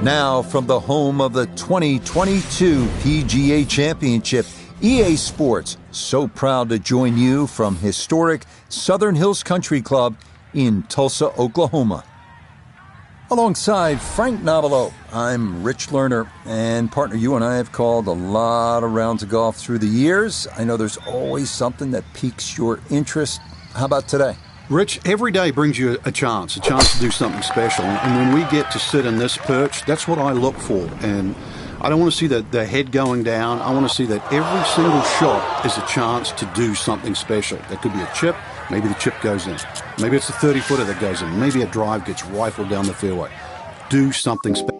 Now, from the home of the 2022 PGA Championship, EA Sports, so proud to join you from historic Southern Hills Country Club in Tulsa, Oklahoma. Alongside Frank Novello, I'm Rich Lerner, and partner, you and I have called a lot of rounds of golf through the years. I know there's always something that piques your interest. How about today? Rich, every day brings you a chance to do something special. And when we get to sit in this perch, that's what I look for. And I don't want to see the head going down. I want to see that every single shot is a chance to do something special. That could be a chip. Maybe the chip goes in. Maybe it's a 30-footer that goes in. Maybe a drive gets rifled down the fairway. Do something special.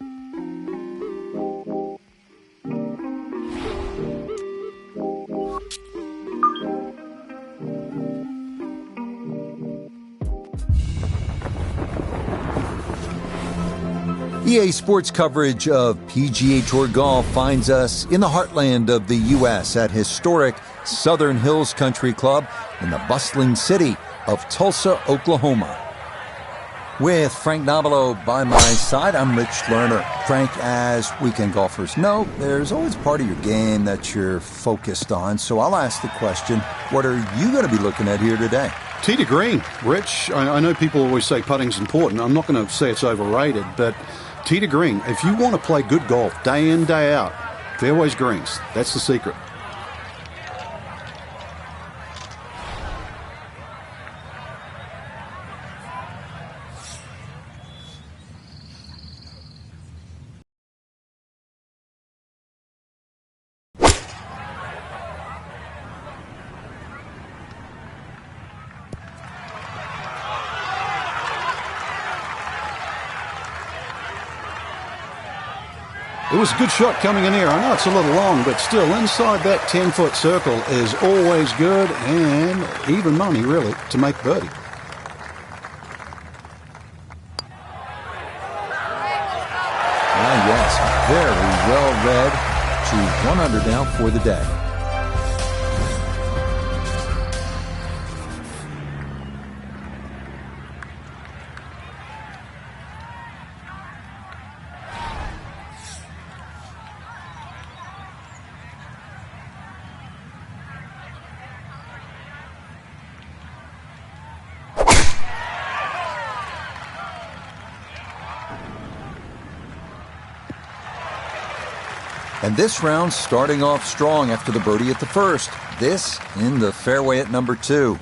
EA Sports coverage of PGA Tour golf finds us in the heartland of the U.S. at historic Southern Hills Country Club in the bustling city of Tulsa, Oklahoma. With Frank Novello by my side, I'm Rich Lerner. Frank, as weekend golfers know, there's always part of your game that you're focused on. So I'll ask the question, what are you going to be looking at here today? Tee to green, Rich. I know people always say putting's important. I'm not going to say it's overrated, but tee to green. If you want to play good golf day in, day out, fairways, greens. That's the secret. It was a good shot coming in here. I know it's a little long, but still inside that 10-foot circle is always good and even money, really, to make birdie. Ah, yes, very well read to 1 under now for the day. And this round starting off strong after the birdie at the first. This in the fairway at number 2.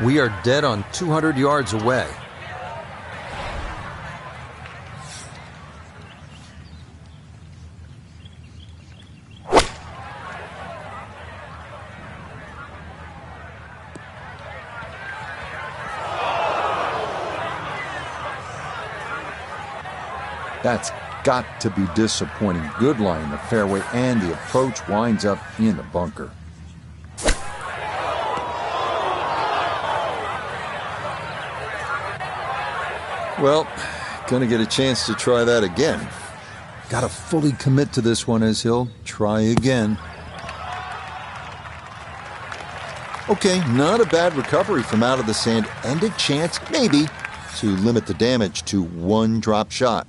We are dead on 200 yards away. That's got to be disappointing. Good line in the fairway, and the approach winds up in the bunker. Well, gonna get a chance to try that again. Gotta fully commit to this one as he'll try again. Okay, not a bad recovery from out of the sand, and a chance, maybe, to limit the damage to one drop shot.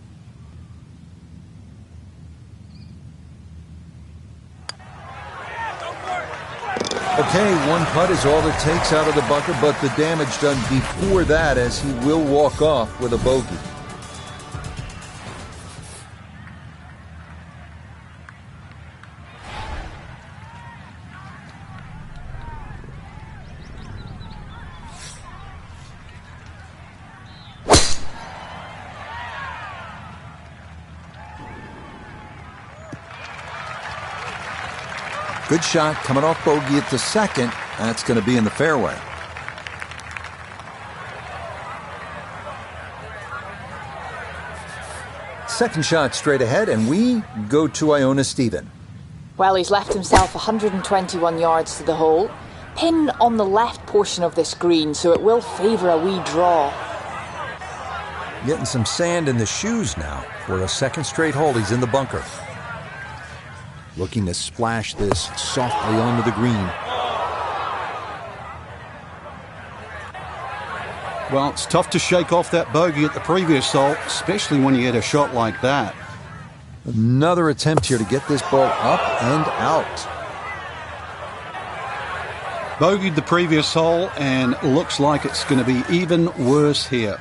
Okay, one putt is all it takes out of the bunker, but the damage done before that, as he will walk off with a bogey. Good shot, coming off bogey at the second. That's going to be in the fairway. Second shot straight ahead, and we go to Iona Stephen. Well, he's left himself 121 yards to the hole. Pin on the left portion of this green, so it will favour a wee draw. Getting some sand in the shoes now for a second straight hole. He's in the bunker. Looking to splash this softly onto the green. Well, it's tough to shake off that bogey at the previous hole, especially when you get a shot like that. Another attempt here to get this ball up and out. Bogeyed the previous hole, and looks like it's going to be even worse here.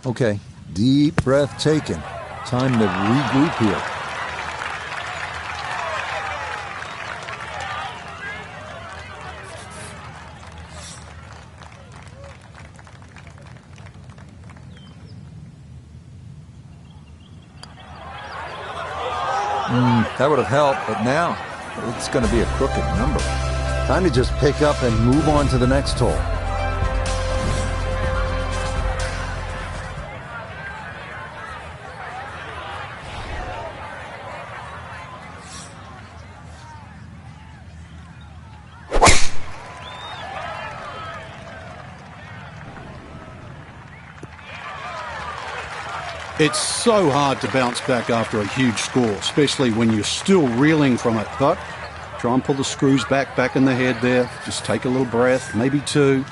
Okay, deep breath taken. Time to regroup here. That would have helped, but now it's going to be a crooked number. Time to just pick up and move on to the next hole. It's so hard to bounce back after a huge score, especially when you're still reeling from it. But try and pull the screws back in the head there. Just take a little breath, maybe two.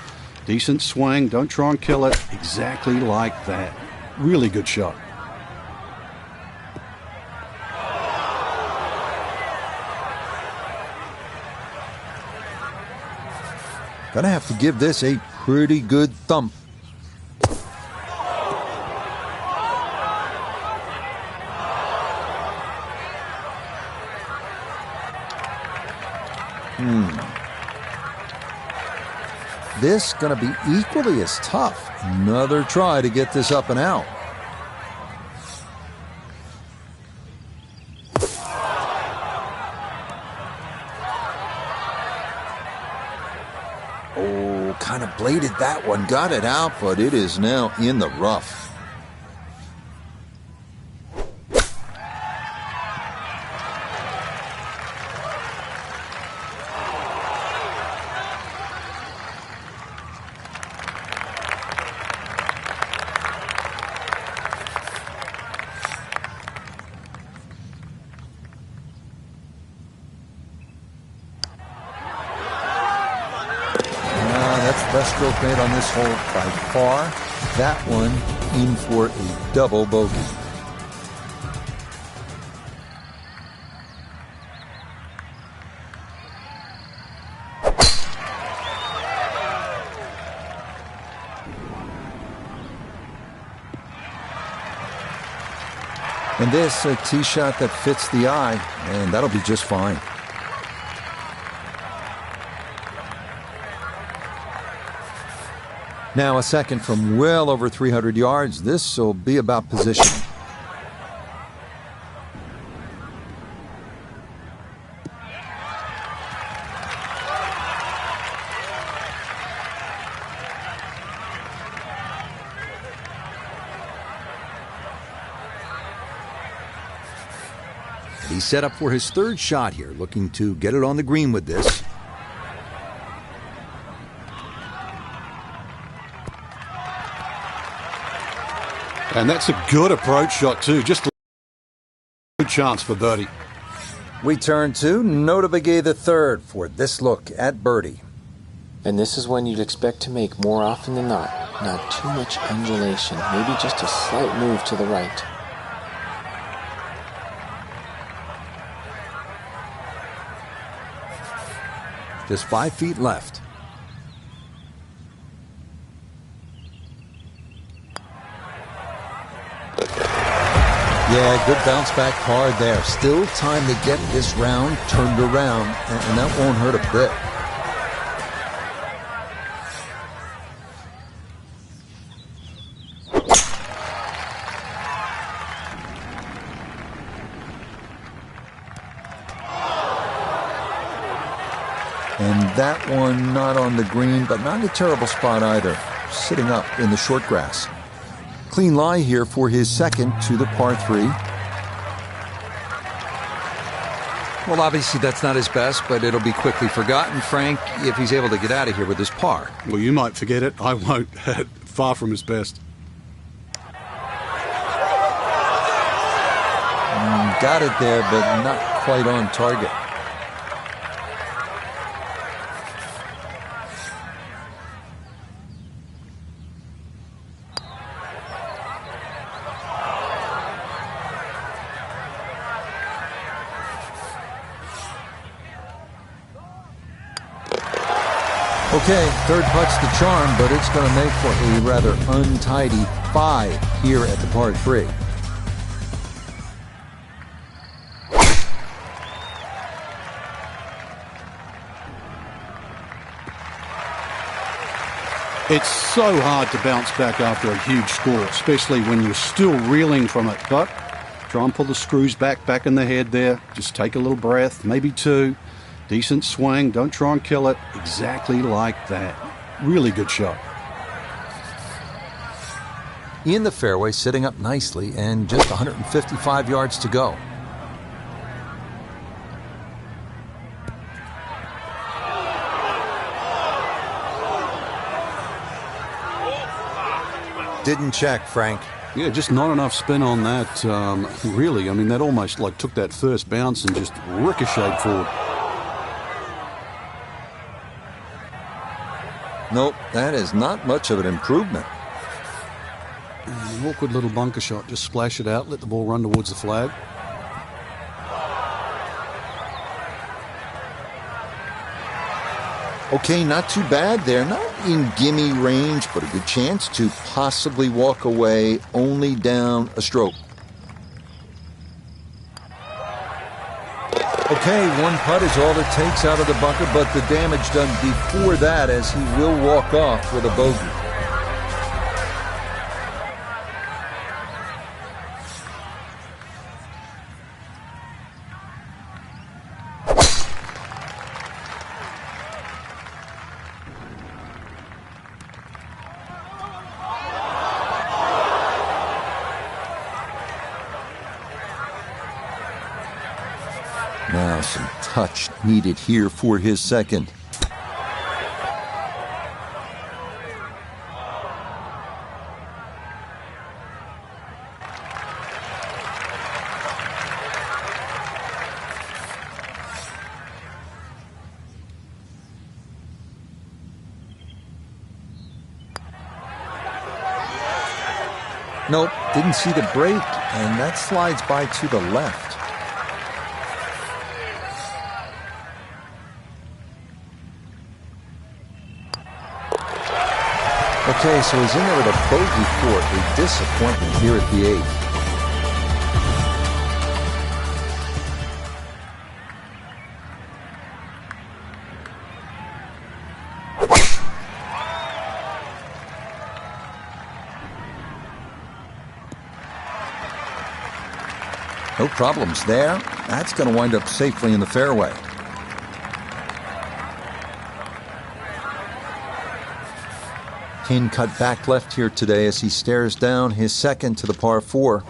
Decent swing. Don't try and kill it. Exactly like that. Really good shot. Gonna have to give this a pretty good thump. This gonna be equally as tough. Another try to get this up and out. Oh, kind of bladed that one. Got it out, but it is now in the rough. Best stroke made on this hole by far. That one in for a double bogey. And this a tee shot that fits the eye, and that'll be just fine. Now a second from well over 300 yards. This will be about positioning. He's set up for his third shot here, looking to get it on the green with this. And that's a good approach shot too. Just a good chance for birdie. We turn to Nota Begay the third for this look at birdie. And this is when you'd expect to make more often than not. Not too much undulation, maybe just a slight move to the right. Just 5 feet left. Yeah, good bounce back hard there. Still time to get this round turned around, and that won't hurt a bit. And that one not on the green, but not in a terrible spot either. Sitting up in the short grass. Clean lie here for his second to the par 3. Well, obviously that's not his best, but it'll be quickly forgotten, Frank, if he's able to get out of here with his par. Well, you might forget it. I won't. Far from his best. Got it there, but not quite on target. Okay, third putt's the charm, but it's going to make for a rather untidy 5 here at the par 3. It's so hard to bounce back after a huge score, especially when you're still reeling from it. But try and pull the screws back in the head there. Just take a little breath, maybe 2. Decent swing. Don't try and kill it. Exactly like that. Really good shot. In the fairway, sitting up nicely, and just 155 yards to go. Didn't check, Frank. Yeah, just not enough spin on that, really. I mean, that almost like took that first bounce and just ricocheted forward. Nope, that is not much of an improvement. An awkward little bunker shot. Just splash it out, let the ball run towards the flag. Okay, not too bad there. Not in gimme range, but a good chance to possibly walk away only down a stroke. Okay, one putt is all it takes out of the bunker, but the damage done before that, as he will walk off with a bogey. Now some touch needed here for his second. Nope, didn't see the break, and that slides by to the left. Okay, so he's in there with a bogey for a disappointment here at the 8th. No problems there. That's going to wind up safely in the fairway. Pin cut back left here today as he stares down his second to the par 4.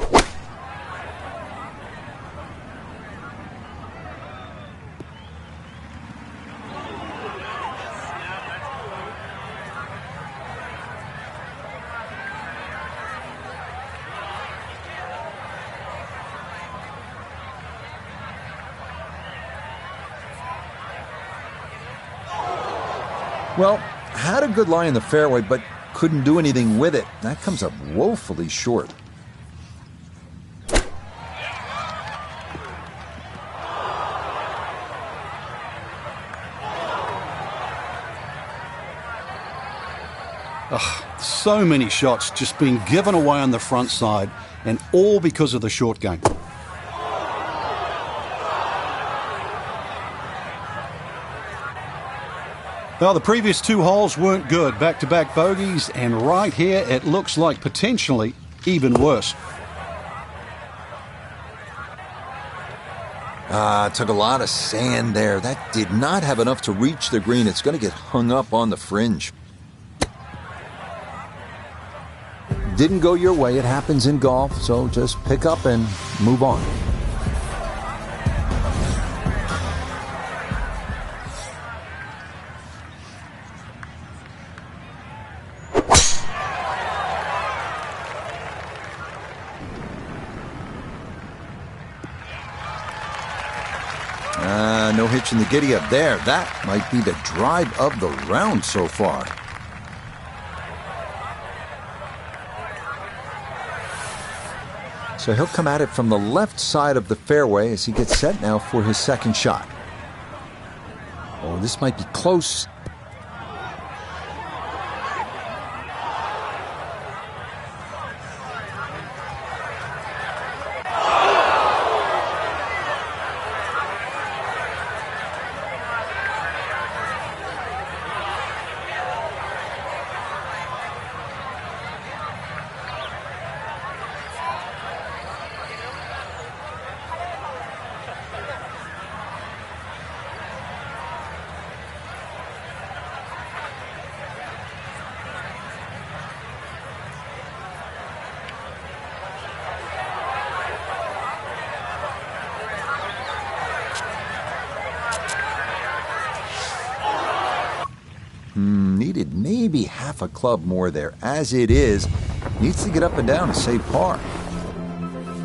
Well, had a good lie in the fairway, but couldn't do anything with it. That comes up woefully short. So many shots just being given away on the front side, and all because of the short game. Well, the previous 2 holes weren't good. Back-to-back bogeys, and right here it looks like potentially even worse. Took a lot of sand there. That did not have enough to reach the green. It's going to get hung up on the fringe. didn't go your way. It happens in golf, so just pick up and move on. No hitch in the giddy up there. That might be the drive of the round so far. So he'll come at it from the left side of the fairway as he gets set now for his second shot. Oh, this might be close. Needed maybe half a club more there. As it is, needs to get up and down to save par.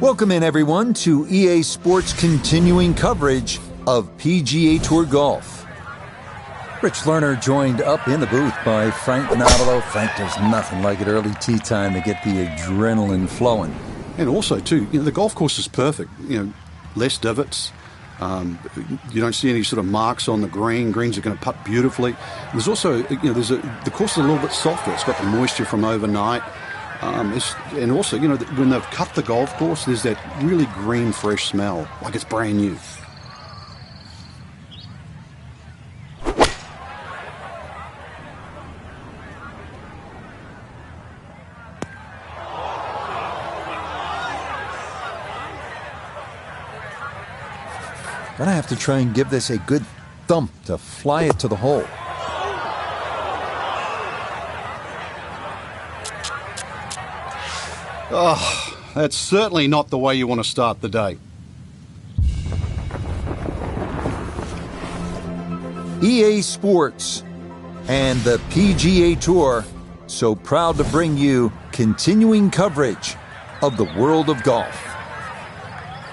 Welcome in, everyone, to EA Sports' continuing coverage of PGA Tour Golf. Rich Lerner joined up in the booth by Frank Nobilo. Frank, there's nothing like it early tee time to get the adrenaline flowing. And also, too, the golf course is perfect. Less divots. You don't see any sort of marks on the green. Greens are going to putt beautifully. There's also, the course is a little bit softer. It's got the moisture from overnight. And also, when they've cut the golf course, there's that really green, fresh smell, like it's brand new. Gonna have to try and give this a good thump to fly it to the hole. Oh, that's certainly not the way you want to start the day. EA Sports and the PGA Tour, so proud to bring you continuing coverage of the world of golf.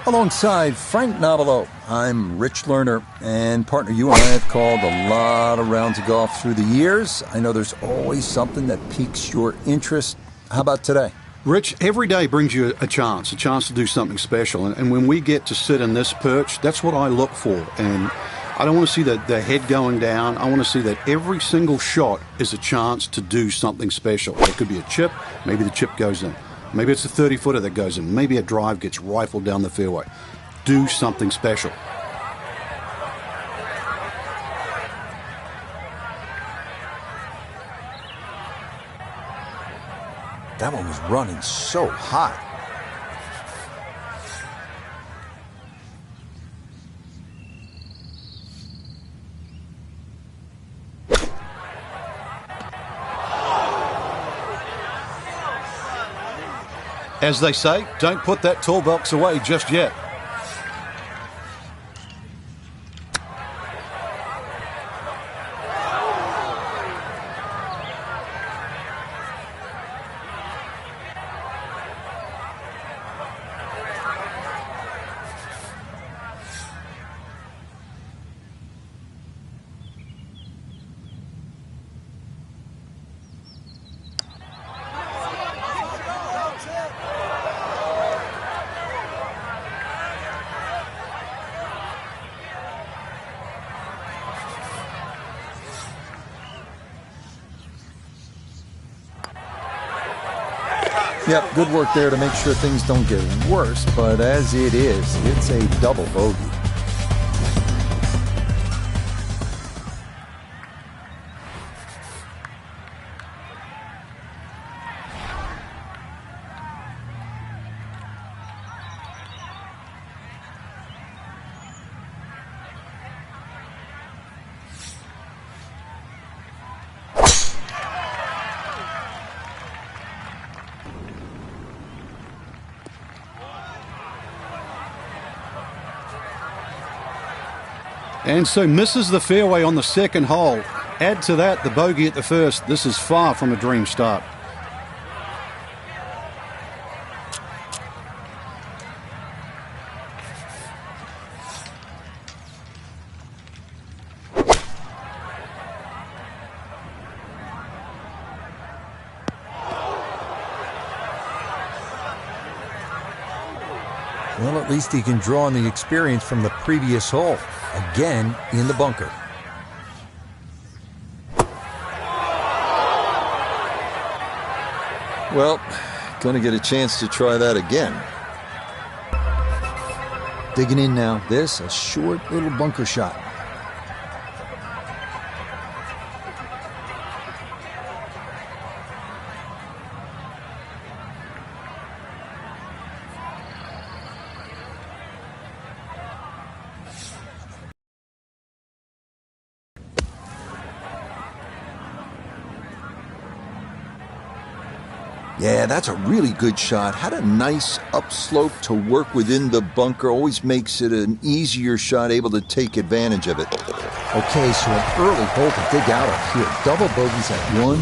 Alongside Frank Nobilo, I'm Rich Lerner, and partner, you and I have called a lot of rounds of golf through the years. I know there's always something that piques your interest. How about today? Rich, every day brings you a chance to do something special. And when we get to sit in this perch, that's what I look for. And I don't want to see the head going down. I want to see that every single shot is a chance to do something special. It could be a chip. Maybe the chip goes in. Maybe it's a 30-footer that goes in. Maybe a drive gets rifled down the fairway. Do something special. That one was running so hot. As they say, don't put that toolbox away just yet. Yep, good work there to make sure things don't get worse, but as it is, it's a double bogey. And so misses the fairway on the second hole. Add to that the bogey at the first. This is far from a dream start. Well, at least he can draw on the experience from the previous hole. Again, in the bunker. Well, gonna get a chance to try that again. Digging in now. This, a short little bunker shot. Yeah, that's a really good shot. Had a nice upslope to work within the bunker. Always makes it an easier shot, able to take advantage of it. Okay, so an early hole to dig out of here. Double bogeys at 1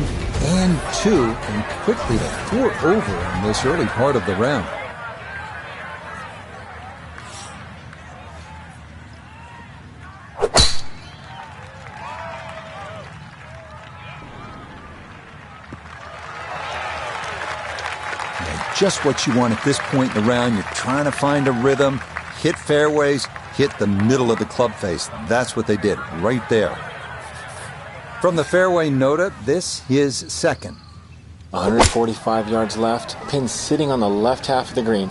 and 2, and quickly to 4 over in this early part of the round. Just what you want at this point in the round. You're trying to find a rhythm, hit fairways, hit the middle of the club face. That's what they did right there. From the fairway nota, this is second. 145 yards left. Pin sitting on the left half of the green.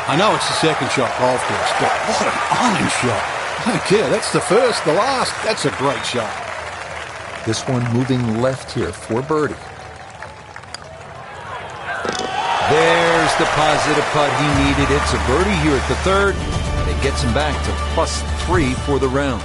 I know it's the second shot golf course, but what an iron shot. I don't care. That's the first, the last. That's a great shot. This one moving left here for birdie. There's the positive putt he needed. It's a birdie here at the third, and it gets him back to +3 for the round.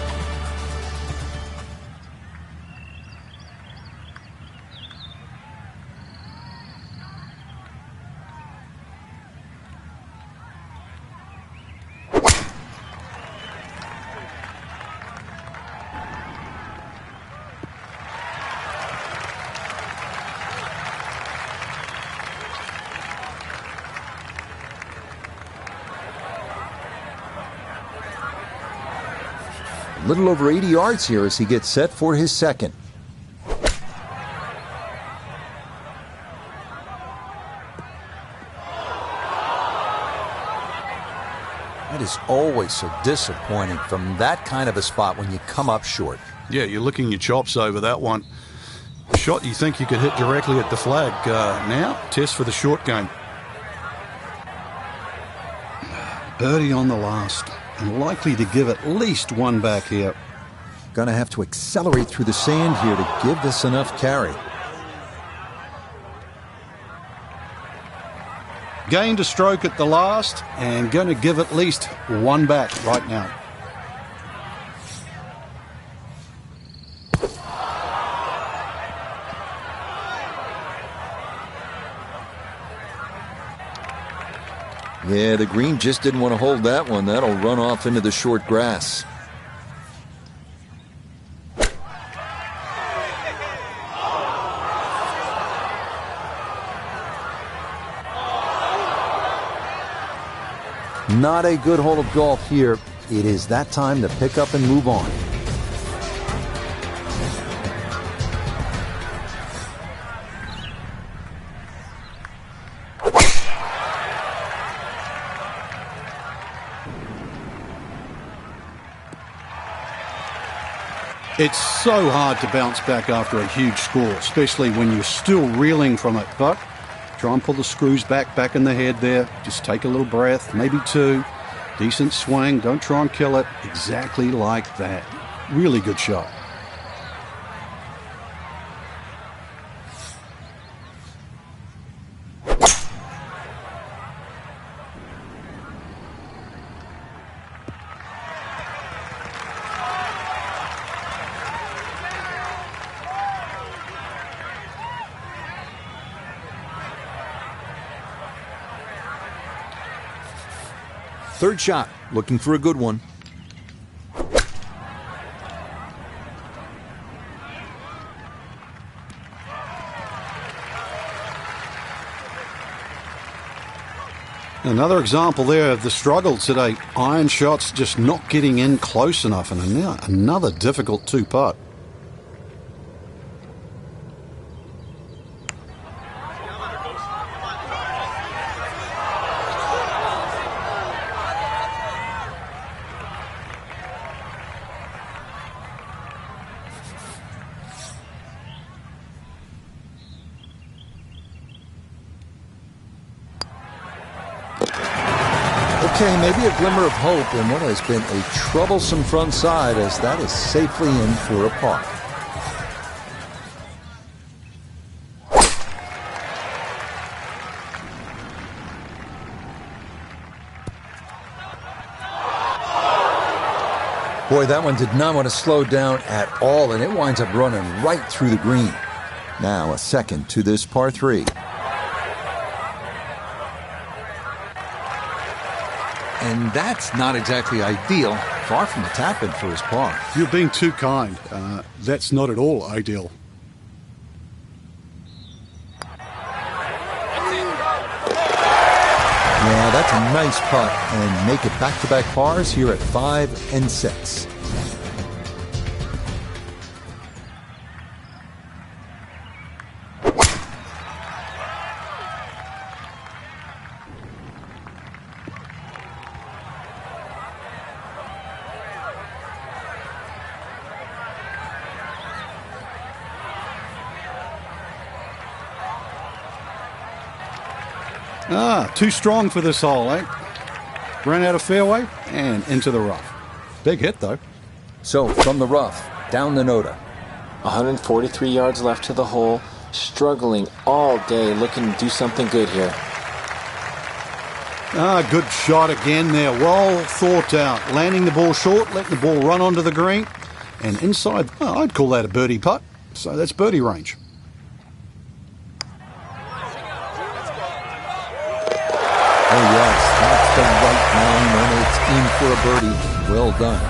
A little over 80 yards here as he gets set for his second. That is always so disappointing from that kind of a spot when you come up short. Yeah, you're licking your chops over that one. The shot you think you could hit directly at the flag. Now, test for the short game. Birdie on the last. And likely to give at least one back here. Gonna have to accelerate through the sand here to give this enough carry. Gained a stroke at the last and going to give at least one back right now. Yeah, the green just didn't want to hold that one. That'll run off into the short grass. Not a good hole of golf here. It is that time to pick up and move on. It's so hard to bounce back after a huge score, especially when you're still reeling from it. But try and pull the screws back in the head there. Just take a little breath, maybe two. Decent swing. Don't try and kill it. Exactly like that. Really good shot. third shot, looking for a good one. Another example there of the struggle today. Iron shots just not getting in close enough, and another difficult two-putt. Okay, maybe a glimmer of hope in what has been a troublesome front side, as that is safely in for a par. Boy, that one did not want to slow down at all, and it winds up running right through the green. Now a second to this par 3. And that's not exactly ideal. Far from the tap-in for his par. You're being too kind. That's not at all ideal. Yeah, that's a nice putt, and make it back-to-back pars here at 5 and 6. Too strong for this hole, eh? Ran out of fairway and into the rough. Big hit, though. So, from the rough, down the Nota. 143 yards left to the hole. Struggling all day, looking to do something good here. Good shot again there. Well thought out. Landing the ball short, letting the ball run onto the green. And inside, I'd call that a birdie putt. So that's birdie range. Oh, yes, that's the right line, and it's in for a birdie. Well done.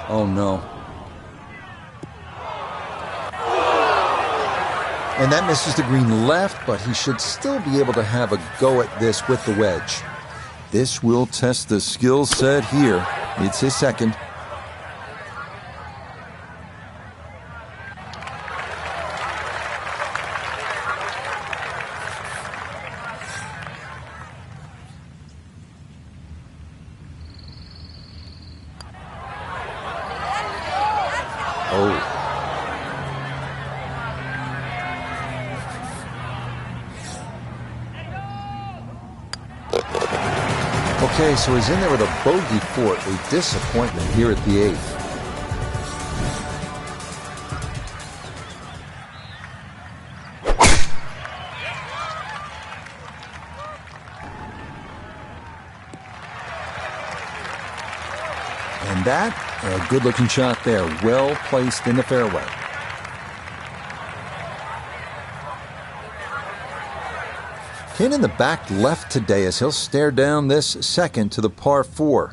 Oh, no. And that misses the green left, but he should still be able to have a go at this with the wedge. This will test the skill set here. It's his second. Okay, so he's in there with a bogey for a disappointment here at the 8th. And that, a good-looking shot there, well placed in the fairway. Pin in the back left today as he'll stare down this second to the par 4.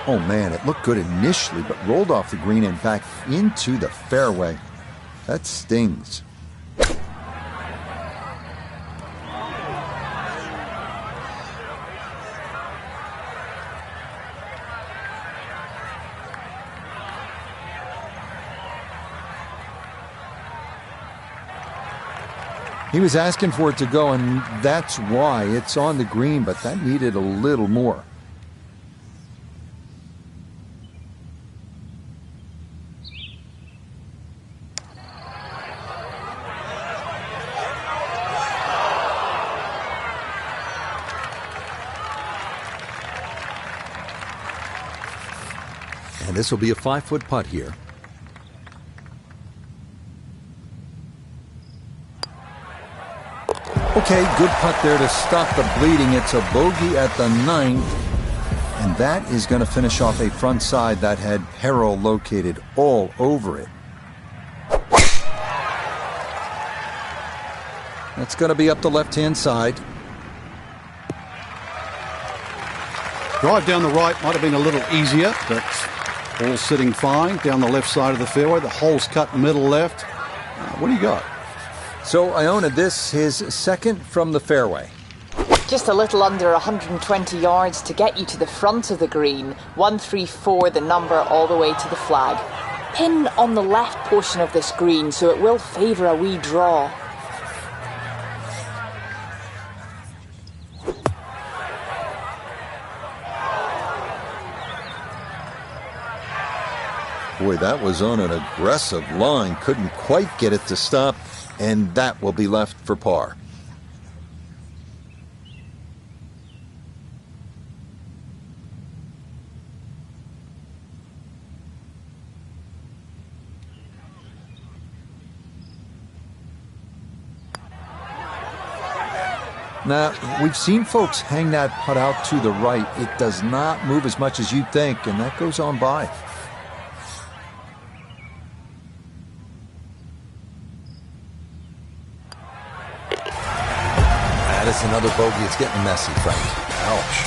Oh man, it looked good initially, but rolled off the green and back into the fairway. That stings. He was asking for it to go, and that's why it's on the green, but that needed a little more. And this will be a 5-foot putt here. Okay, good putt there to stop the bleeding. It's a bogey at the 9th. And that is going to finish off a front side that had peril located all over it. That's going to be up the left-hand side. Drive down the right might have been a little easier, but all sitting fine. Down the left side of the fairway, the hole's cut middle left. What do you got? So, Iona, this his second from the fairway. Just a little under 120 yards to get you to the front of the green. 134, the number, all the way to the flag. Pin on the left portion of this green, so it will favour a wee draw. Boy, that was on an aggressive line. Couldn't quite get it to stop, and that will be left for par. Now, we've seen folks hang that putt out to the right. It does not move as much as you'd think, and that goes on by. That is another bogey. It's getting messy, Frank. Ouch.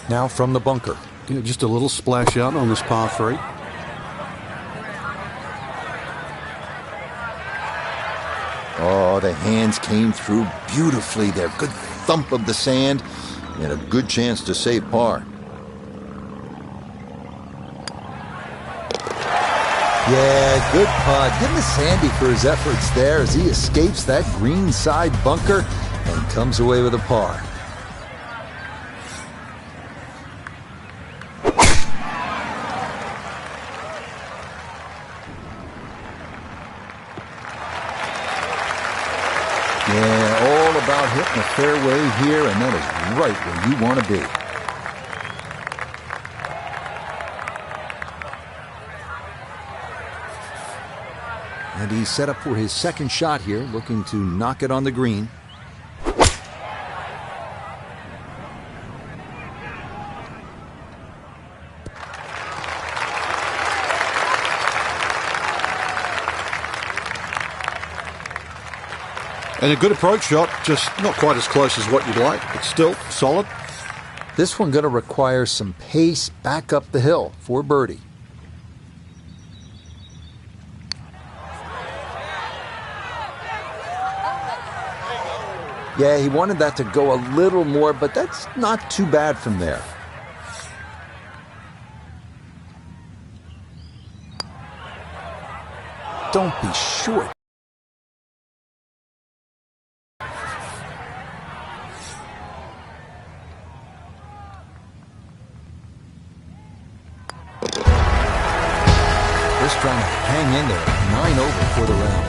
Now from the bunker. Yeah, just a little splash out on this par 3. Oh, the hands came through beautifully there. Good thump of the sand and a good chance to save par. Yeah, good putt. Give him a Sandy for his efforts there as he escapes that green side bunker and comes away with a par. Yeah, all about hitting the fairway here, and that is right where you want to be. And he's set up for his second shot here, looking to knock it on the green. And a good approach shot, just not quite as close as what you'd like, but still solid. This one going to require some pace back up the hill for birdie. Yeah, he wanted that to go a little more, but that's not too bad from there. Don't be short. Just trying to hang in there. 9 over for the round.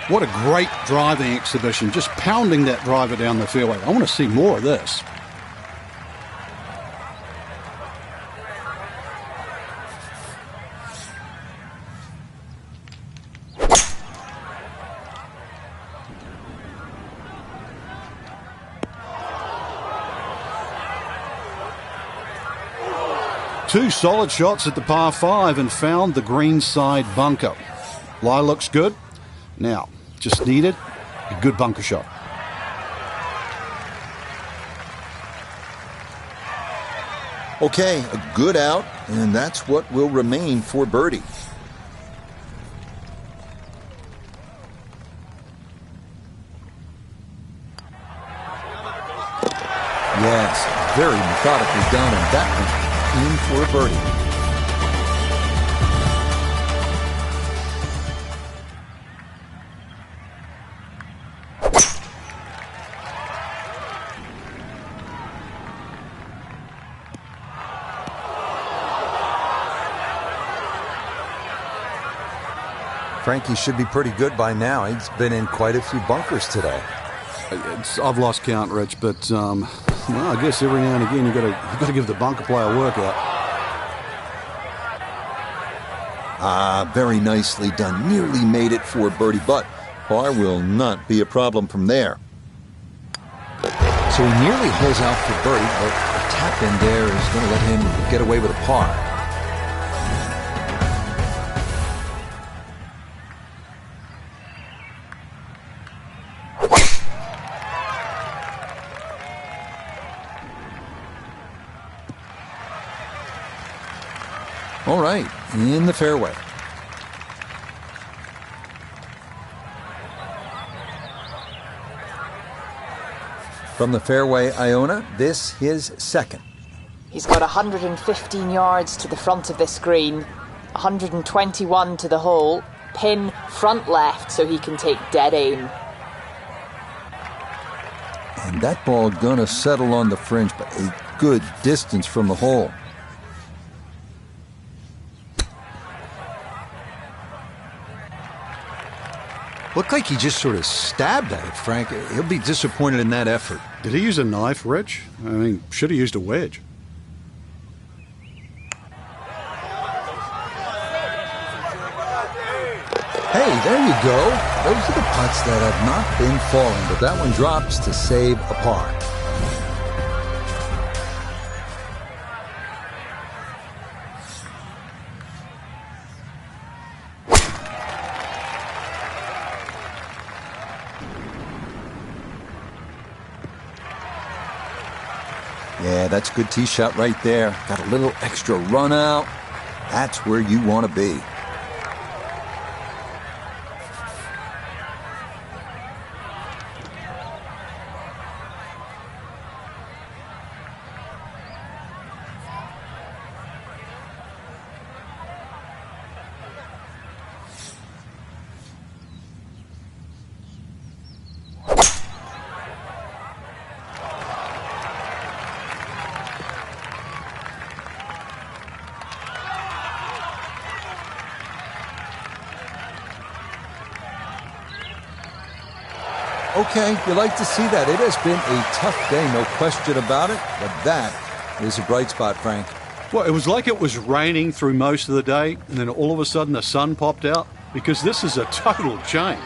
What a great driving exhibition, just pounding that driver down the fairway. I want to see more of this. Two solid shots at the par 5 and found the green side bunker. Lie looks good. Now, just needed a good bunker shot. Okay, a good out, and that's what will remain for birdie. very methodically done, and that one in for a birdie. Frankie should be pretty good by now. He's been in quite a few bunkers today. I've lost count, Rich, but well, I guess every now and again you got to give the bunker player a workout. Very nicely done. Nearly made it for birdie, but par will not be a problem from there. So he nearly holes out for birdie, but a tap in there is going to let him get away with a par. All right, in the fairway. From the fairway, Iona, this his second. He's got 115 yards to the front of this green, 121 to the hole, pin front left so he can take dead aim. And that ball gonna settle on the fringe, but a good distance from the hole. Looked like he just sort of stabbed at it, Frank. He'll be disappointed in that effort. Did he use a knife, Rich? I mean, should have used a wedge. Hey, there you go. Those are the putts that have not been falling, but that one drops to save a par. Yeah, that's a good tee shot right there. Got a little extra run out. That's where you want to be. Okay, you like to see that. It has been a tough day, no question about it, but that is a bright spot, Frank. Well, it was like it was raining through most of the day, and then all of a sudden the sun popped out, because this is a total change.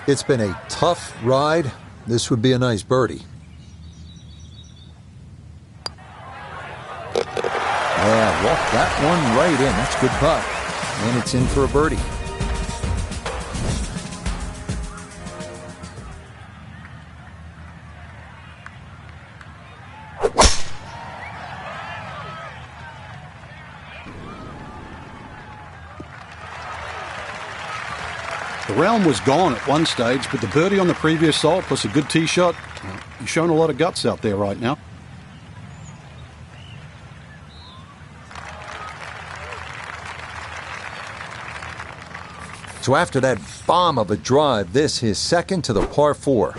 It's been a tough ride. This would be a nice birdie. Yeah, walk that one right in. That's a good putt. And it's in for a birdie. The realm was gone at one stage, but the birdie on the previous hole plus a good tee shot, he's showing a lot of guts out there right now. So after that bomb of a drive, this his second to the par 4.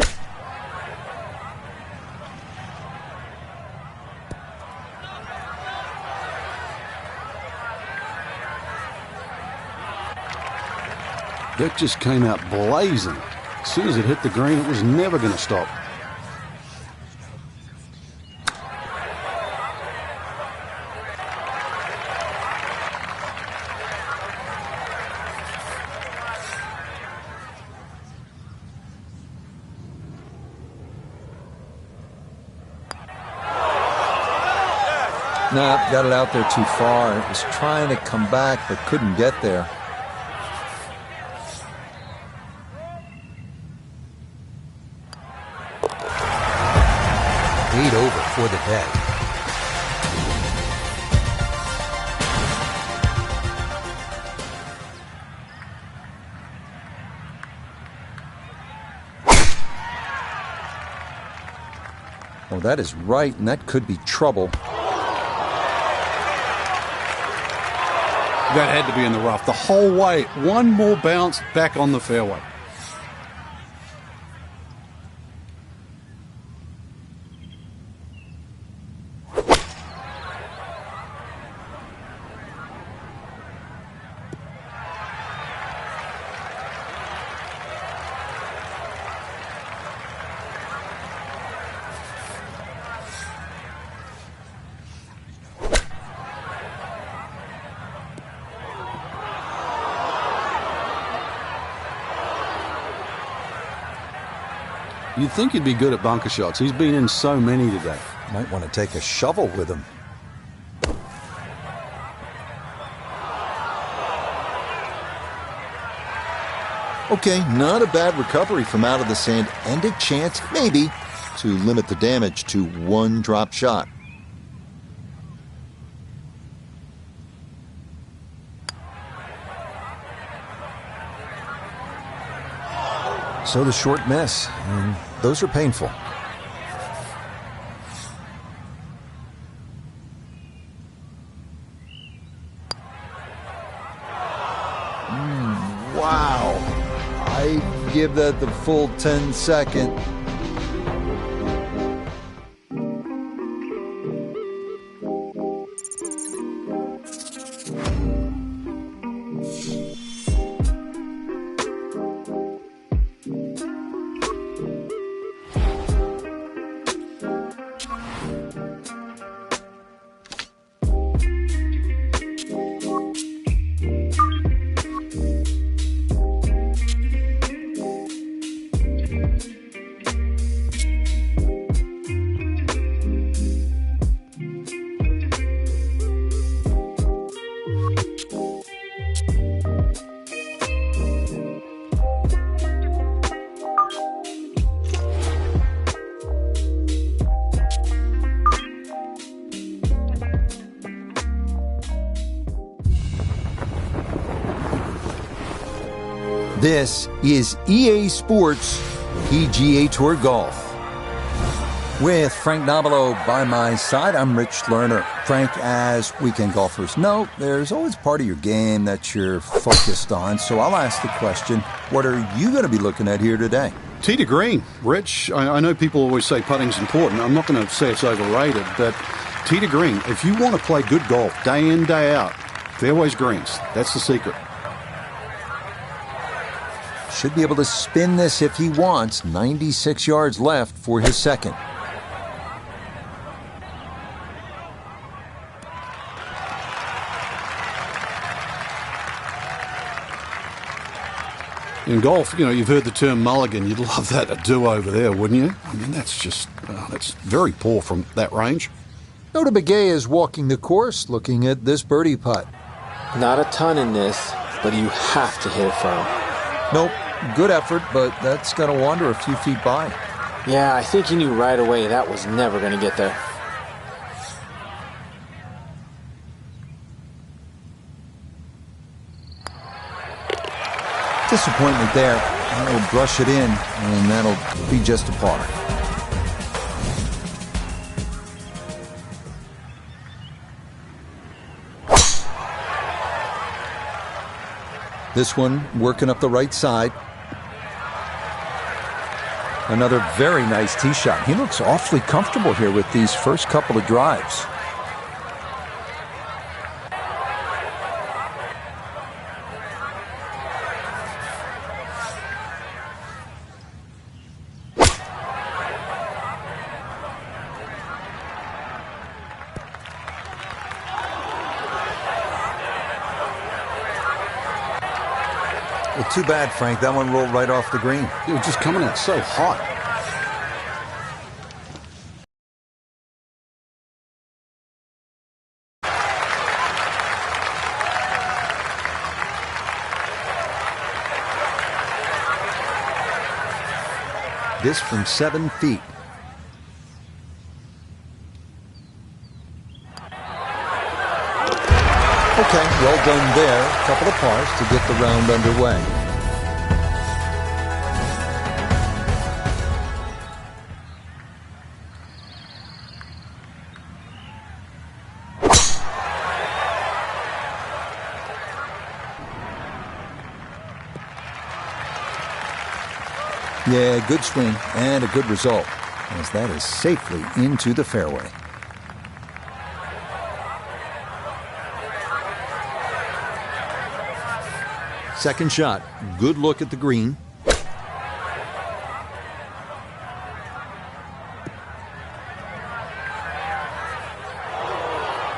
That just came out blazing. As soon as it hit the green, it was never going to stop. Nah, got it out there too far. It was trying to come back, but couldn't get there. Eight over for the day. Oh, that is right, and that could be trouble. That had to be in the rough the whole way. One more bounce back on the fairway. You'd think he'd be good at bunker shots. He's been in so many today. Might want to take a shovel with him. Okay, not a bad recovery from out of the sand, and a chance, maybe, to limit the damage to one drop shot. So the short miss, and those are painful. Wow. I give that the full 10 second. This is EA Sports PGA Tour Golf. With Frank Nobilo by my side, I'm Rich Lerner. Frank, as weekend golfers know, there's always part of your game that you're focused on. So I'll ask the question, what are you going to be looking at here today? Tee to green. Rich, I know people always say putting's important. I'm not going to say it's overrated, but tee to green. If you want to play good golf day in, day out, fairways greens. That's the secret. Should be able to spin this if he wants. 96 yards left for his second. In golf, you know, you've heard the term mulligan. You'd love that, a do-over there, wouldn't you? I mean, that's just, that's very poor from that range. Nota Begay is walking the course, looking at this birdie putt. Not a ton in this, but you have to hit it firm. Nope, good effort, but that's going to wander a few feet by. Yeah, I think he knew right away that was never going to get there. Disappointment there. That'll brush it in, and that'll be just a par. This one working up the right side. Another very nice tee shot. He looks awfully comfortable here with these first couple of drives. Well, too bad, Frank. That one rolled right off the green. It was just coming out so hot. This from 7 feet. Okay, well done there. A couple of pars to get the round underway. Yeah, good swing and a good result, as that is safely into the fairway. Second shot, good look at the green.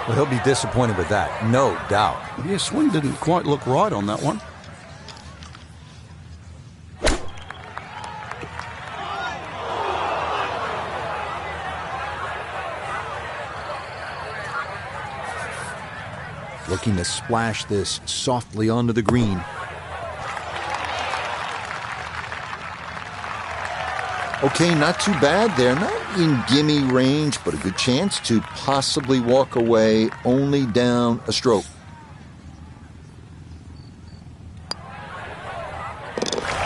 Well, he'll be disappointed with that, no doubt. Yeah, swing didn't quite look right on that one. Looking to splash this softly onto the green. Okay, not too bad there. Not in gimme range, but a good chance to possibly walk away only down a stroke.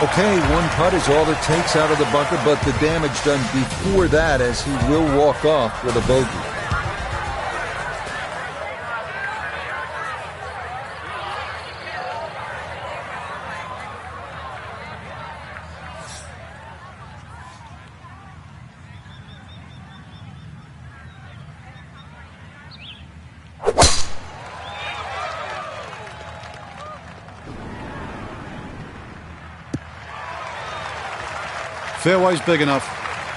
Okay, one putt is all it takes out of the bunker, but the damage done before that, as he will walk off with a bogey. Fairway's big enough.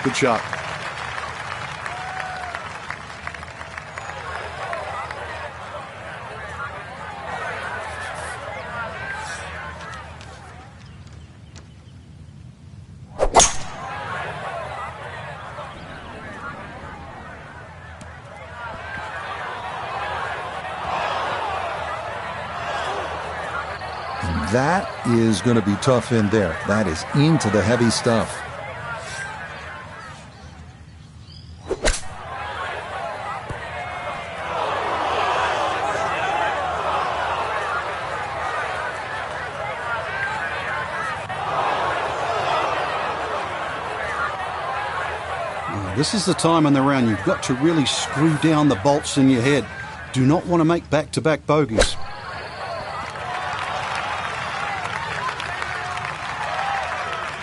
Good shot. And that is going to be tough in there. That is into the heavy stuff. This is the time in the round you've got to really screw down the bolts in your head. Do not want to make back-to-back bogeys.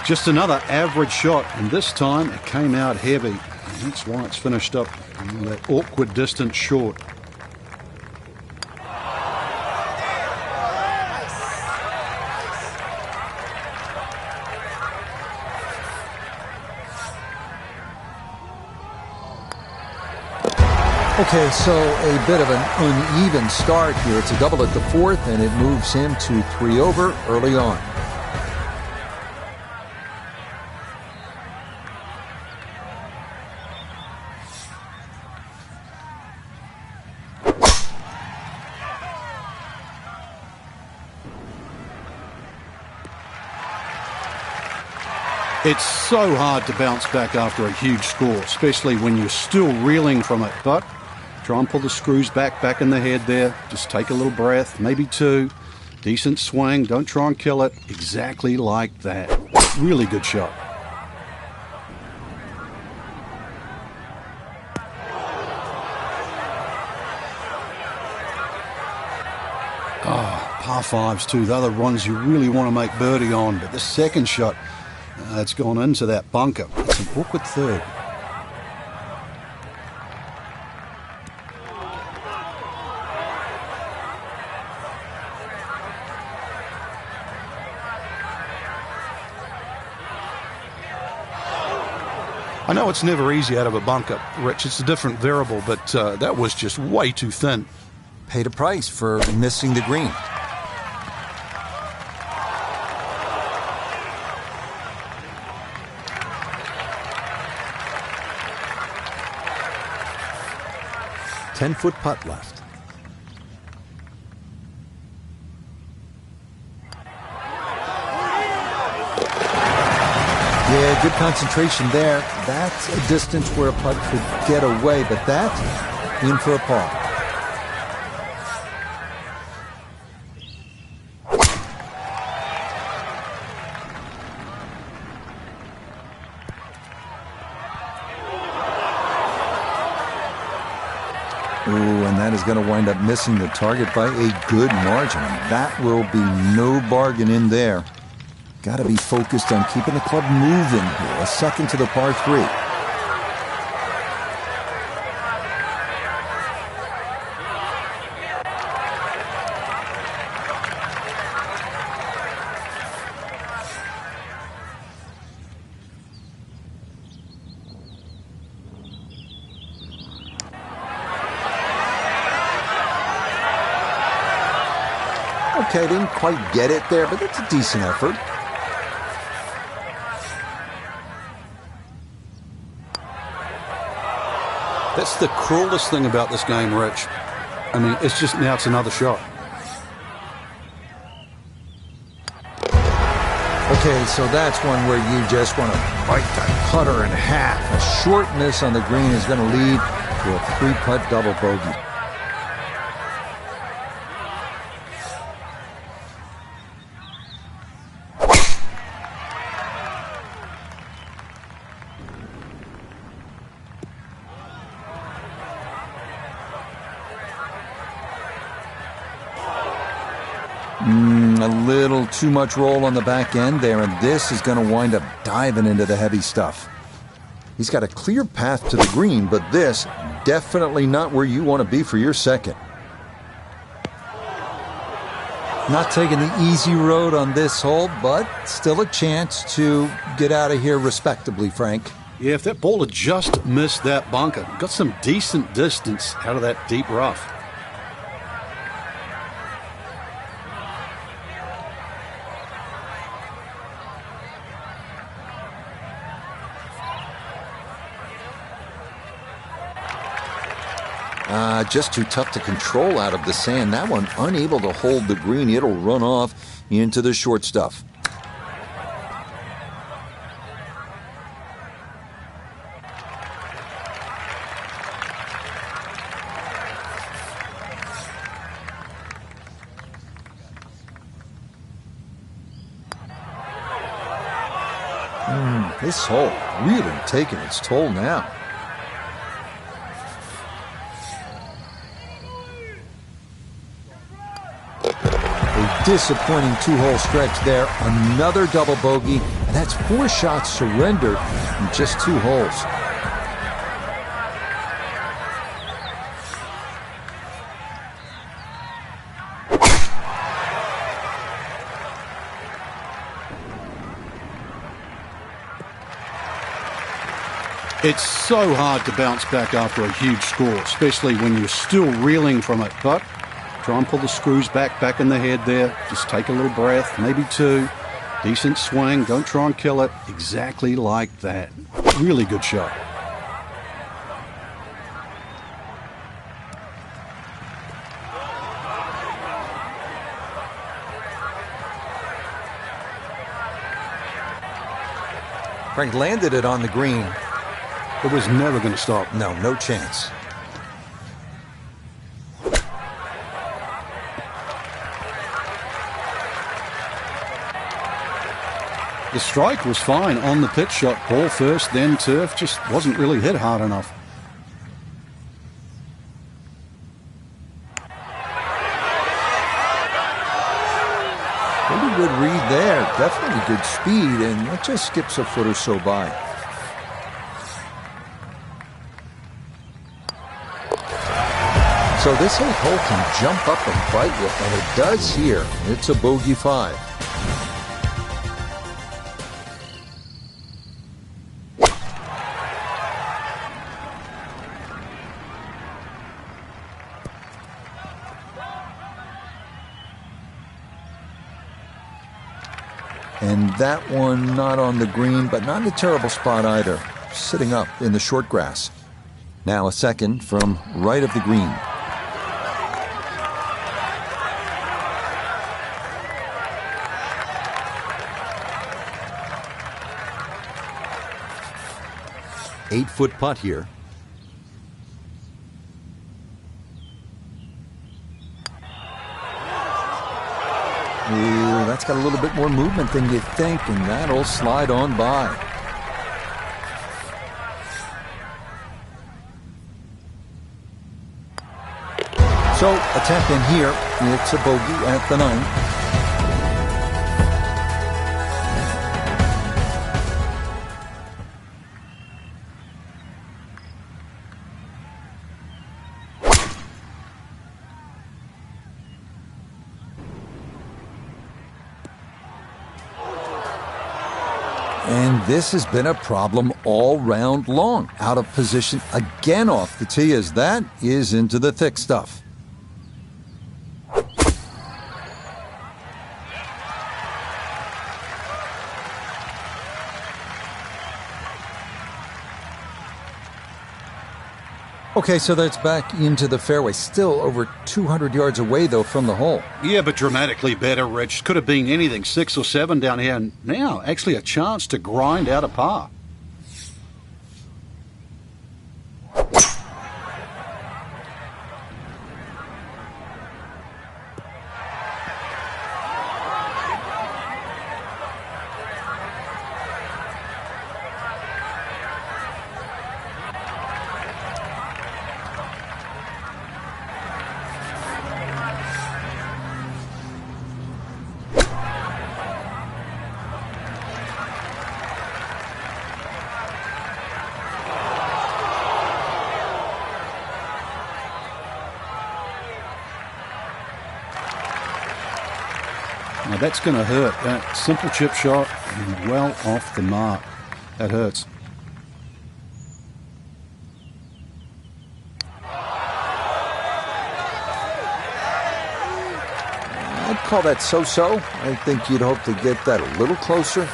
Just another average shot, and this time it came out heavy. And that's why it's finished up that awkward distance short. Okay, so a bit of an uneven start here. It's a double at the fourth, and it moves him to 3 over early on. It's so hard to bounce back after a huge score, especially when you're still reeling from it. But try and pull the screws back in the head there. Just take a little breath, maybe 2. Decent swing. Don't try and kill it. Exactly like that. Really good shot. Par 5s too. They're the ones you really want to make birdie on. But the second shot, it's gone into that bunker. It's an awkward third. I know it's never easy out of a bunker, Rich. It's a different variable, but that was just way too thin. Paid a price for missing the green. Ten-foot putt left. Yeah, good concentration there. That's a distance where a putt could get away, but that's in for a par. Ooh, and that is going to wind up missing the target by a good margin. That will be no bargain in there. got to be focused on keeping the club moving here. A second to the par 3. Okay, didn't quite get it there, but that's a decent effort. That's the cruelest thing about this game, Rich. I mean, it's just now it's another shot. Okay, so that's one where you just want to bite that putter in half. A short miss on the green is going to lead to a 3-putt double bogey. A little too much roll on the back end there, and this is going to wind up diving into the heavy stuff. He's got a clear path to the green, but this definitely not where you want to be for your second. Not taking the easy road on this hole, but still a chance to get out of here respectably, Frank. Yeah, if that ball had just missed that bunker, got some decent distance out of that deep rough. Just too tough to control out of the sand. That one unable to hold the green. It'll run off into the short stuff. This hole really taking its toll now. Disappointing 2-hole stretch there. Another double bogey. And that's 4 shots surrendered in just 2 holes. It's so hard to bounce back after a huge score, especially when you're still reeling from it. But try and pull the screws back in the head there. Just take a little breath, maybe 2. Decent swing. Don't try and kill it. Exactly like that. Really good shot. Frank landed it on the green. It was never going to stop. No chance. The strike was fine on the pitch shot. Ball first, then turf. Just wasn't really hit hard enough. Pretty good read there. Definitely good speed, and it just skips a foot or so by. So this hole can jump up and bite you, and it does here. It's a bogey 5. And that one not on the green, but not in a terrible spot either. Sitting up in the short grass. Now a second from right of the green. Eight-foot putt here. Ooh, that's got a little bit more movement than you think, and that'll slide on by. So, a tap in here. It's a bogey at the 9th. And this has been a problem all round long. Out of position again off the tee as that is into the thick stuff. Okay, so that's back into the fairway. Still over 200 yards away, though, from the hole. Yeah, but dramatically better, Rich. Could have been anything, 6 or 7 down here, and now actually a chance to grind out a par. Now that's going to hurt. That simple chip shot and well off the mark. That hurts. I'd call that so-so. I think you'd hope to get that a little closer.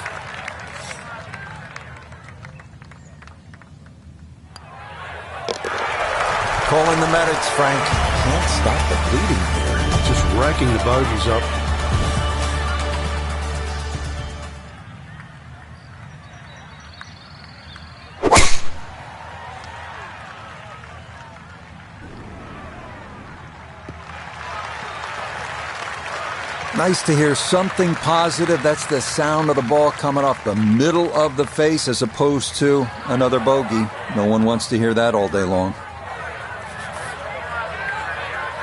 Calling the medics, Frank. Can't stop the bleeding here. Just racking the bogeys up. Nice to hear something positive. That's the sound of the ball coming off the middle of the face as opposed to another bogey. No one wants to hear that all day long.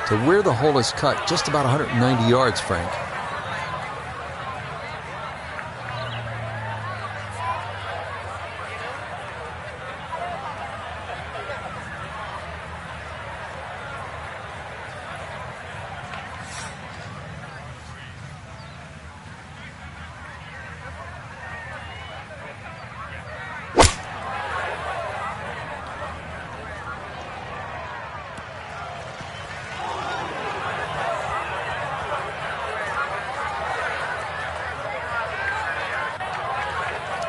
To where the hole is cut, just about 190 yards, Frank.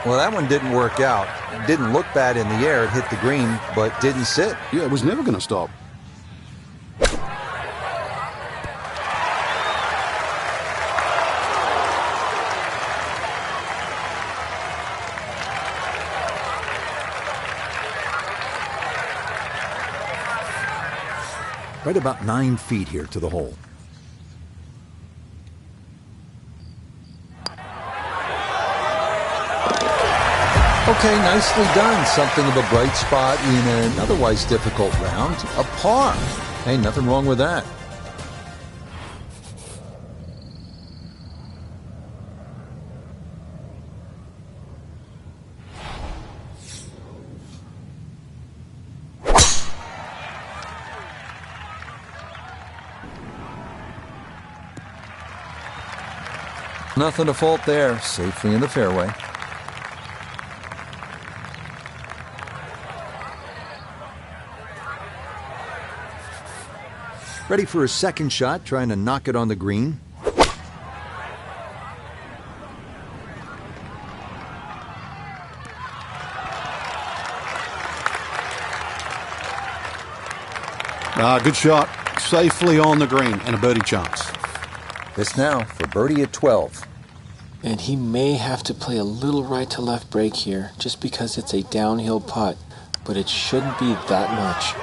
Well, that one didn't work out. It didn't look bad in the air. It hit the green, but didn't sit. Yeah, it was never going to stop. Right about 9 feet here to the hole. Okay, nicely done. Something of a bright spot in an otherwise difficult round. A par. Hey, nothing wrong with that. Nothing to fault there. Safely in the fairway. Ready for a second shot, trying to knock it on the green. Good shot. Safely on the green and a birdie chance. This now for birdie at 12. And he may have to play a little right to left break here just because it's a downhill putt, but it shouldn't be that much.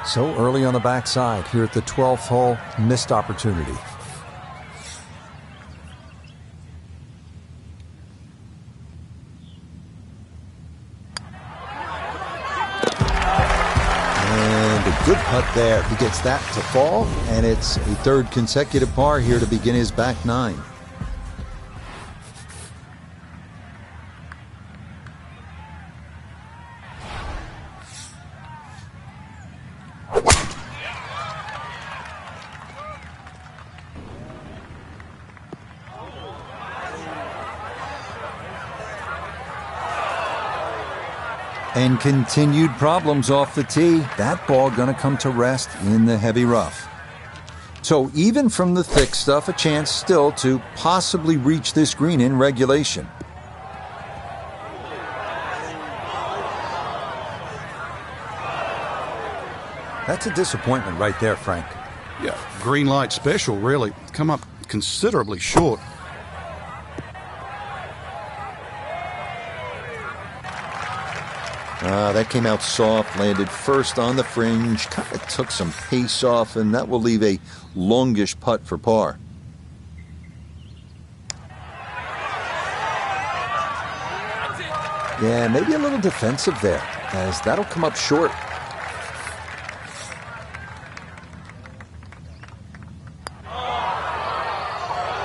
So early on the backside here at the 12th hole, missed opportunity. And a good putt there. He gets that to fall, and it's a third consecutive par here to begin his back nine. And continued problems off the tee. That ball going to come to rest in the heavy rough. So even from the thick stuff, a chance still to possibly reach this green in regulation. That's a disappointment right there, Frank. Yeah, green light special, really. Come up considerably short. That came out soft, landed first on the fringe, kind of took some pace off, and that will leave a longish putt for par. Yeah, maybe a little defensive there, as that'll come up short.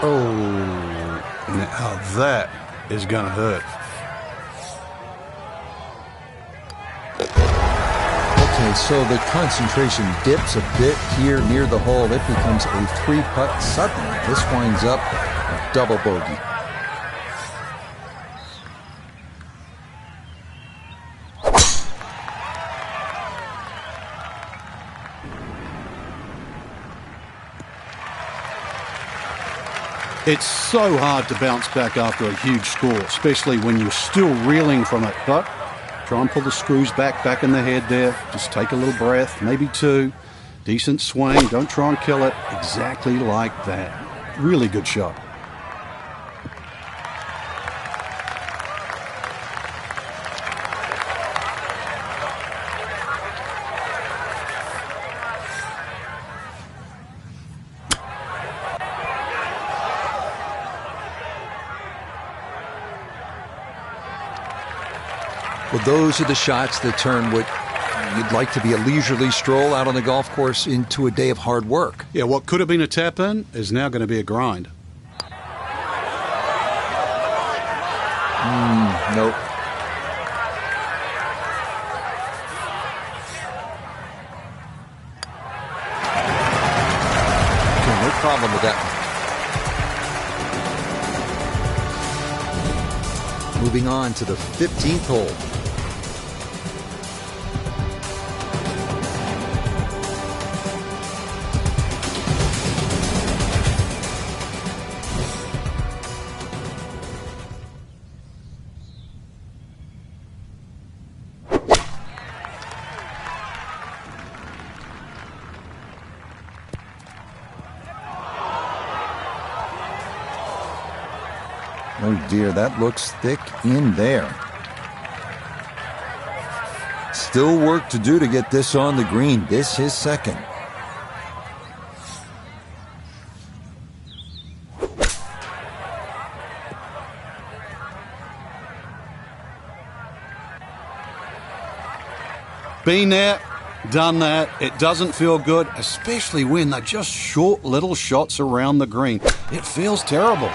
Oh, now that is going to hurt. Okay, so the concentration dips a bit here near the hole. It becomes a 3-putt. Suddenly, this winds up a double bogey. It's so hard to bounce back after a huge score, especially when you're still reeling from it. But try and pull the screws back in the head there. Just take a little breath, maybe two. Decent swing. Don't try and kill it. Exactly like that. Really good shot. Well, those are the shots that turn what you'd like to be a leisurely stroll out on the golf course into a day of hard work. Yeah, what could have been a tap-in is now going to be a grind. Nope. Okay, no problem with that one. Moving on to the 15th hole. Oh dear, that looks thick in there. Still work to do to get this on the green. This is second. Been there, done that. It doesn't feel good, especially when they're just short little shots around the green. It feels terrible.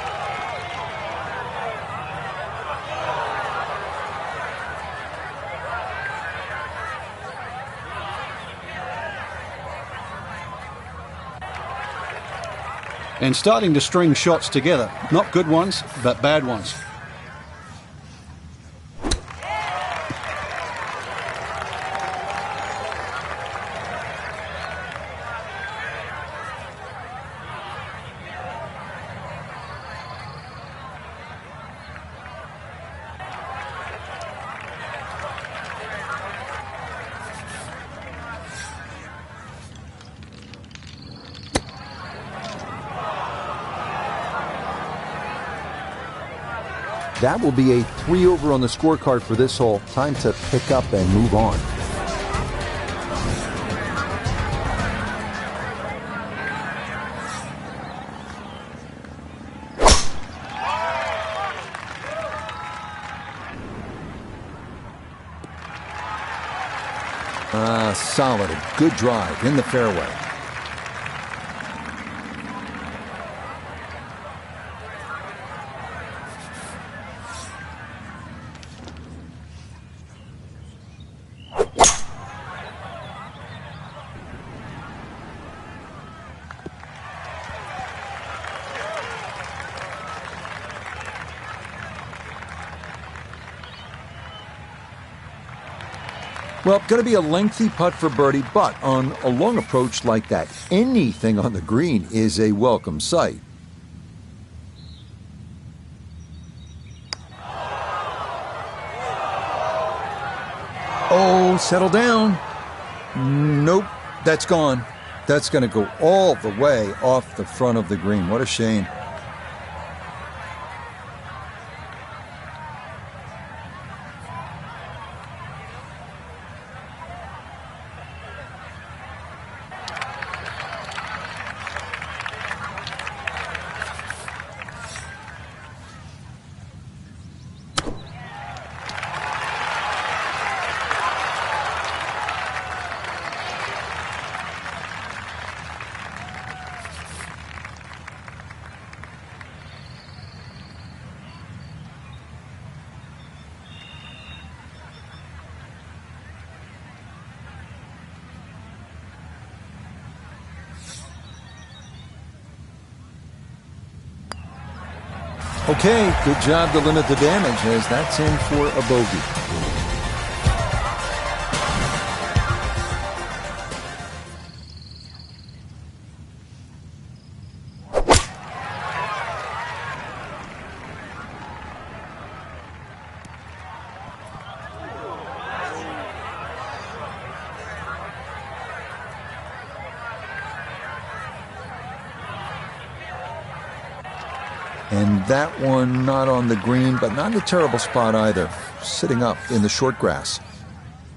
And starting to string shots together. Not good ones, but bad ones. That will be a 3 over on the scorecard for this hole. Time to pick up and move on. Solid, a good drive in the fairway. Well, going to be a lengthy putt for birdie, but on a long approach like that, anything on the green is a welcome sight. Oh, settle down. Nope, that's gone. That's going to go all the way off the front of the green. What a shame. Okay, good job to limit the damage as that's in for a bogey. And that one not on the green, but not in a terrible spot either. Sitting up in the short grass.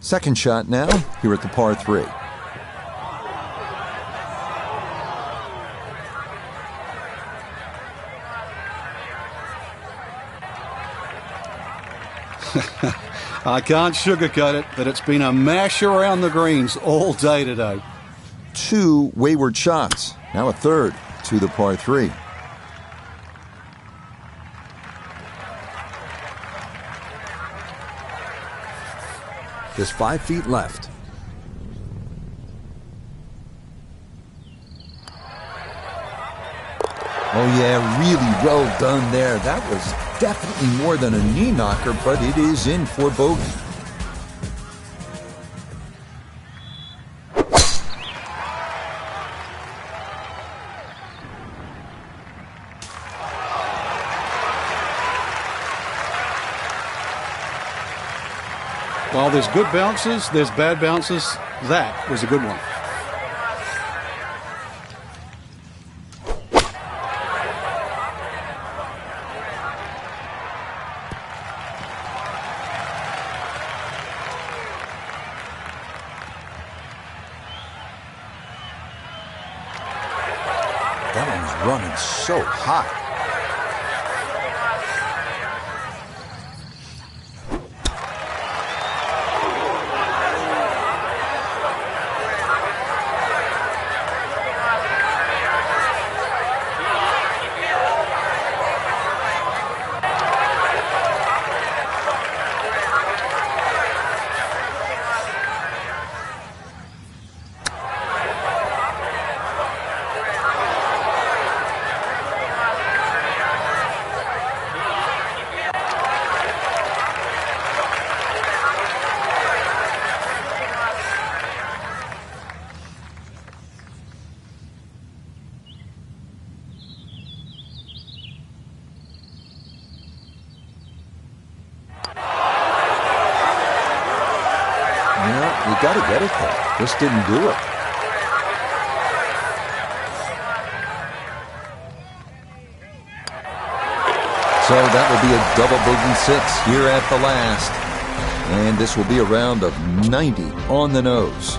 Second shot now, here at the par 3. I can't sugarcoat it, but it's been a mash around the greens all day today. 2 wayward shots. Now a third to the par 3. Just 5 feet left. Oh yeah, really well done there. That was definitely more than a knee knocker, but it is in for bogey. While there's good bounces, there's bad bounces. That was a good one. That one's running so hot. You got to get it there. Just didn't do it. So that will be a double bogey 6 here at the last. And this will be a round of 90 on the nose.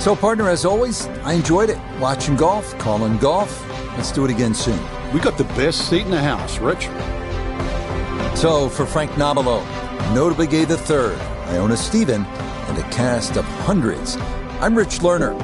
So, partner, as always, I enjoyed it. Watching golf, calling golf. Let's do it again soon. We got the best seat in the house, Rich. So, for Frank Nobilo, notably Gay III, Iona Stephen, and a cast of hundreds, I'm Rich Lerner.